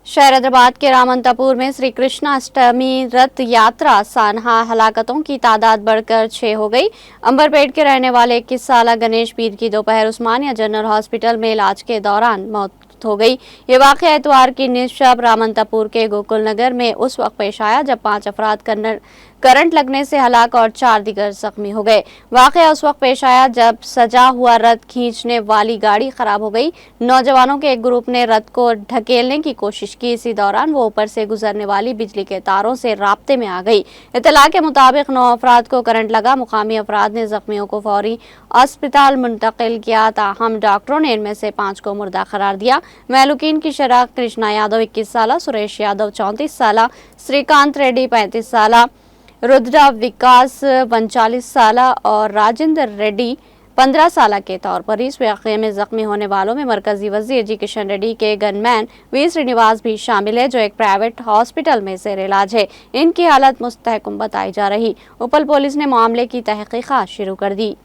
शहर हैदराबाद के रामंतापुर में श्री कृष्णाष्टमी रथ यात्रा सानहा हलाकतों की तादाद बढ़कर 6 हो गई। अंबरपेट के रहने वाले 21 साल गणेश पीर की दोपहर उस्मानिया जनरल हॉस्पिटल में इलाज के दौरान मौत हो गई। ये वाकया इतवार की निशब रामंतापुर के गोकुल नगर में उस वक्त पेश आया जब 5 अफराद करंट लगने से हलाक और 4 दीगर जख्मी हो गए। वाकया उस वक्त पेश आया जब सजा हुआ रथ खींचने वाली गाड़ी खराब हो गई। नौजवानों के एक ग्रुप ने रथ को ढकेलने की कोशिश की। इसी दौरान वो ऊपर से गुजरने वाली बिजली के तारों से राब्ते में आ गई। इत्तला के मुताबिक 9 अफराद को करंट लगा। मुकामी अफराद ने जख्मियों को फौरी अस्पताल मुंतकिल किया, ताहम डॉक्टरों ने इनमें से 5 को मुर्दा करार दिया। महलूकीन की शरह कृष्णा यादव 21 साल, सुरेश यादव 34 साल, श्रीकांत रेड्डी 35 साल, रुद्रा विकास 39 साल और राजेंद्र रेड्डी 15 साल के तौर पर इस वाक़े में जख्मी होने वालों में मरकजी वजीर जी किशन रेड्डी के गनमैन वी श्रीनिवास भी शामिल है, जो एक प्राइवेट हॉस्पिटल में जेर इलाज है। इनकी हालत मुस्तहकम बताई जा रही। उपल पुलिस ने मामले की तहकीकात शुरू कर दी।